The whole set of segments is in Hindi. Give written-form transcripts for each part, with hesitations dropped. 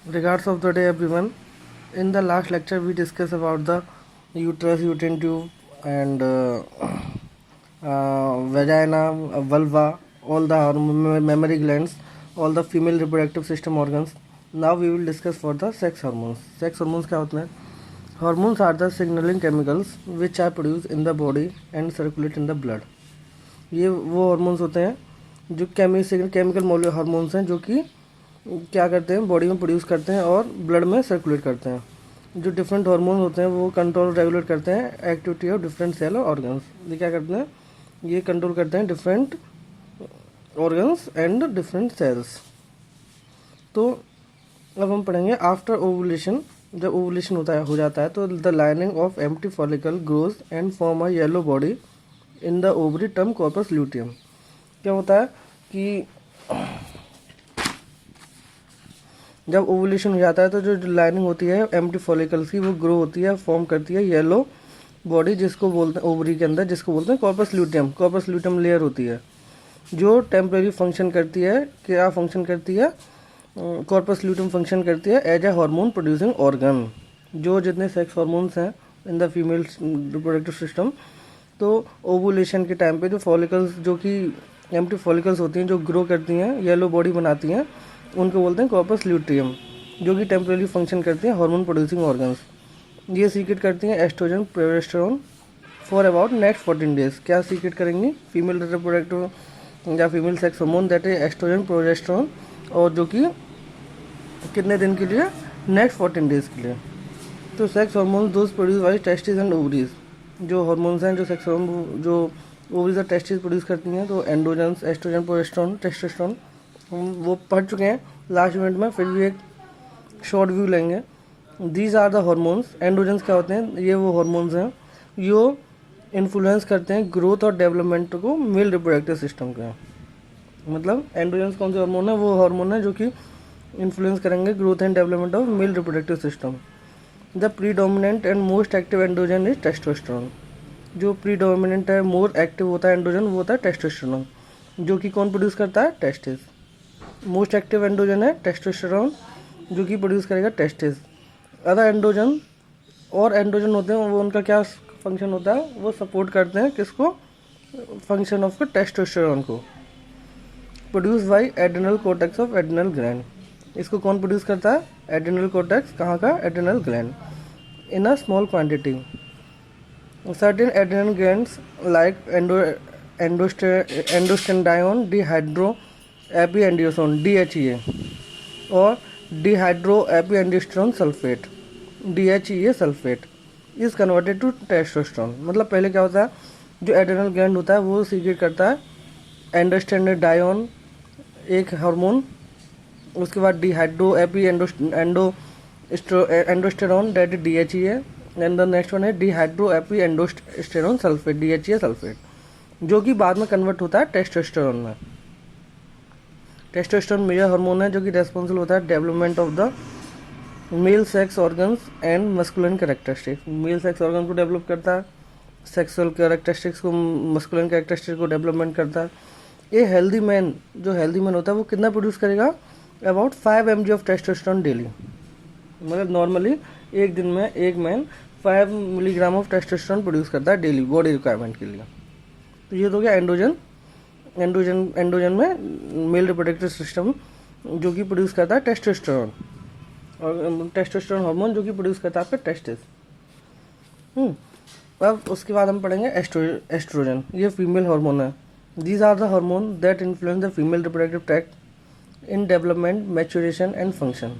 Regards of the day, everyone. In the last lecture, we discussed about the uterus, uterine tube, and vagina, vulva, all the mammary glands, all the female reproductive system organs. Now we will discuss for the sex hormones. Sex hormones क्या होते हैं? Hormones are the signaling chemicals which are produced in the body and circulate in the blood. ये वो हार्मोन्स होते हैं जो केमिकल हार्मोन्स हैं जो कि क्या करते हैं, बॉडी में प्रोड्यूस करते हैं और ब्लड में सर्कुलेट करते हैं। जो डिफरेंट हार्मोन होते हैं वो कंट्रोल रेगुलेट करते हैं एक्टिविटी ऑफ डिफरेंट सेल और ऑर्गन्स। ये क्या करते हैं, ये कंट्रोल करते हैं different organs and different cells. तो अब हम पढ़ेंगे आफ्टर ओवुलेशन। जब ओवुलेशन हो जाता है तो the lining of empty follicle grows and form a yellow body in the ovary term corpus luteum. क्या होता है कि जब ओवुलेशन हो जाता है तो जो लाइनिंग होती है एम्प्टी फॉलिकल्स की वो ग्रो होती है, फॉर्म करती है येलो बॉडी, जिसको बोलते हैं ओवरी के अंदर, जिसको बोलते हैं corpus luteum. Corpus luteum layer होती है जो टेम्परेरी फंक्शन करती है। क्या फंक्शन करती है? कॉर्पस ल्यूटियम फंक्शन करती है as a hormone producing organ. जो जितने सेक्स हार्मोन्स हैं in the female reproductive system, तो ओवुलेशन के टाइम पे जो फॉलिकल्स, जो कि एम्प्टी फॉलिकल्स होती हैं, जो ग्रो करती हैं, येलो बॉडी बनाती हैं, उनको बोलते हैं कॉर्पस ल्यूटियम, जो कि टेम्परेरी फंक्शन करती हैं हार्मोन प्रोड्यूसिंग ऑर्गन्स। ये सीक्रेट करती हैं oestrogen progesterone for about next 14 days. क्या सीक्रेट करेंगी? फीमेल रिप्रोडक्टिव या female sex hormone that is oestrogen progesterone, और जो कि कितने दिन के लिए? नेक्स्ट 14 डेज के लिए। तो sex hormone those produce by testis and ovaries. जो हार्मोन्स हैं जो सेक्स हार्मोन जो ओवरीज और टेस्टिस प्रोड्यूस करती हैं, तो एंड्रोजन्स, एस्ट्रोजन, प्रोजेस्टेरोन, टेस्टोस्टेरोन, हम वो पढ़ चुके हैं लास्ट यूनिट में, फिर भी एक शॉर्ट व्यू लेंगे। These are the hormones. Androgens क्या होते हैं? ये वो हार्मोन्स हैं जो इन्फ्लुएंस करते हैं ग्रोथ और डेवलपमेंट को मेल रिप्रोडक्टिव सिस्टम के। मतलब एंड्रोजन्स कौन से हार्मोन है? वो हार्मोन है जो कि इन्फ्लुएंस करेंगे growth and development of male reproductive system. The predominant and most active androgen is testosterone. जो प्रीडोमिनेंट है, मोर एक्टिव होता है एंड्रोजन, वो होता है टेस्टोस्टेरोन, जो कि कौन प्रोड्यूस करता है? टेस्टिस। मोस्ट एक्टिव एंड्रोजन है टेस्टोस्टेरोन, जो कि प्रोड्यूस करेगा टेस्टिस। अदर एंड्रोजन और एंड्रोजन होते हैं, वो उनका क्या फंक्शन होता है? वो सपोर्ट करते हैं किसको? फंक्शन ऑफ टेस्टोस्टेरोन को। Produce by adrenal cortex of adrenal gland. इसको कौन प्रोड्यूस करता है? Adrenal cortex. कहाँ का? Adrenal gland. In a small quantity. Certain adrenal glands like androstenedione dehydroepiandrosterone DHEA और dehydroepiandrosterone sulphate DHEA sulphate is converted to testosterone. मतलब पहले क्या होता है, जो एड्रेनल ग्लैंड होता है वो सीक्रेट करता है एंडोस्टेंडायोन एक हार्मोन, उसके बाद dehydroepiandrosterone that is DHEA, and the next one है dehydroepiandrosterone sulphate DHEA sulphate, जो कि बाद में कन्वर्ट होता है टेस्टोस्टेरोन में। टेस्टोस्टेरोन मेजर हार्मोन है जो कि रेस्पॉन्सिबल होता है development of the male sex organs and masculine characteristics. Male sex organ को डेवलप करता है, सेक्सुअल कैरेक्टरिस्टिक्स को, मस्कुलिन कैरेक्टरिस्टिक्स को डेवलपमेंट करता है। ये हेल्दी मैन, जो हेल्दी मैन होता है वो कितना प्रोड्यूस करेगा? About 5 mg of testosterone daily. मतलब नॉर्मली एक दिन में एक man 5 milligram of testosterone produce करता है डेली बॉडी रिक्वायरमेंट के लिए। तो ये तो क्या एंड्रोजन में मेल रिप्रोडक्टिव सिस्टम जो कि प्रोड्यूस करता है टेस्टोस्टेरोन, और टेस्टोस्टेरोन हार्मोन जो कि प्रोड्यूस करता है आपका टेस्टिस। अब उसके बाद हम पढ़ेंगे एस्ट्रोजन। ये फीमेल हार्मोन है। These are the hormone that influence the female reproductive tract in development, maturation and function.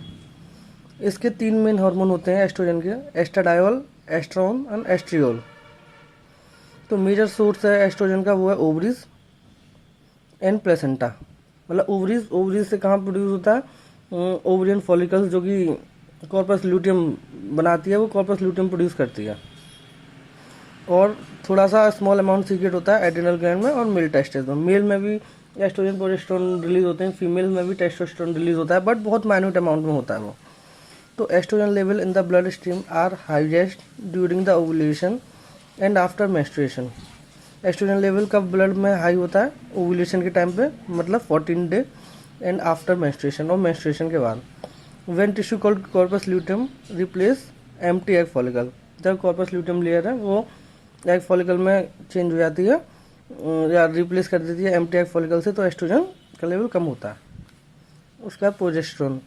इसके 3 मेन हार्मोन होते हैं एस्ट्रोजन के, एस्ट्राडायोल, एस्ट्रोन एंड एस्ट्रियोल। तो मेजर सोर्स है एस्ट्रोजन का वो है ओवरीज एंड प्लेसेंटा। मतलब ओवरीज से कहाँ प्रोड्यूस होता है? ओवरियन फॉलिकल्स जो कि कॉर्पस ल्यूटियम बनाती है, वो कॉर्पस ल्यूटियम प्रोड्यूस करती है। और थोड़ा सा स्मॉल अमाउंट सीक्रेट होता है एड्रेनल ग्लैंड में और मेल टेस्टिस में। मेल में भी एस्ट्रोजन प्रोजेस्टेरोन रिलीज होते हैं, फीमेल में भी टेस्टोस्टेरोन रिलीज होता है, बट बहुत माइन्यूट अमाउंट में होता है वो। तो estrogen level in the blood stream are highest during the ovulation and after menstruation. Estrogen level कब ब्लड में हाई होता है? ओवुलेशन के टाइम पे, मतलब 14 डे, एंड आफ्टर मेंस्ट्रुएशन, और मेंस्ट्रुएशन के बाद। When tissue called corpus luteum replace empty egg follicle, जब कॉर्पस ल्यूटियम लेयर है वो एग फॉलिकल में चेंज हो जाती है या रिप्लेस कर देती है एम्प्टी एग फॉलिकल से, तो एस्ट्रोजन का लेवल कम होता है। उसका प्रोजेस्टेरोन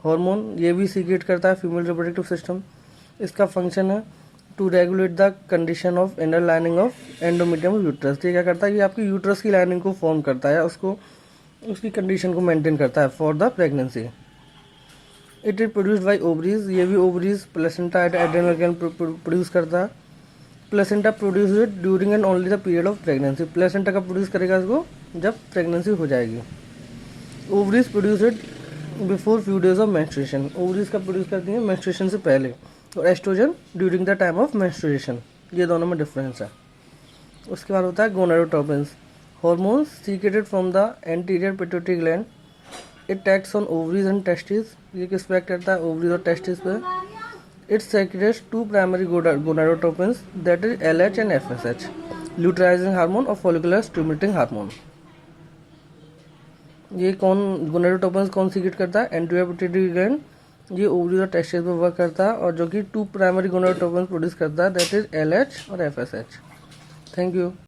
हार्मोन, ये भी सीक्रेट करता है फीमेल रिप्रोडक्टिव सिस्टम। इसका फंक्शन है to regulate the condition of inner lining of endometrium uterus. ये क्या करता है, ये आपकी यूट्रस की लाइनिंग को फॉर्म करता है, उसको उसकी कंडीशन को मेंटेन करता है for the pregnancy. It is produced by ovaries, ये भी ovaries placenta adrenal gland produce करता है। Placenta produce it during and only the period of pregnancy, placenta का प्रोड्यूस करेगा इसको जब प्रेगनेंसी हो जाएगी। Ovaries produce it before few days of menstruation, ovaries का प्रोड्यूस करती है मेंस्ट्रुएशन से पहले, और estrogen during the time of menstruation, ये दोनों में डिफरेंस है। उसके बाद होता है gonadotropins, hormones secreted from the anterior pituitary gland. It acts on ovaries and testis, ये किस पे एक्ट करता है, ओवरीज और टेस्टिस पे। It secretes two primary gonadotropins that is LH and FSH, luteinizing hormone और फॉलिकुलर स्टिमुलेटिंग हार्मोन। ये कौन गोनाडोट्रोपिन्स कौन सीक्रेट करता है, एंटीरियर पिट्यूटरी ग्लैंड, ये ओवरीज और टेस्टिस पे वर्क करता है, और जो कि टू प्राइमरी गोनाडोट्रोपिन्स प्रोड्यूस करता है दैट इज LH और FSH। Thank you.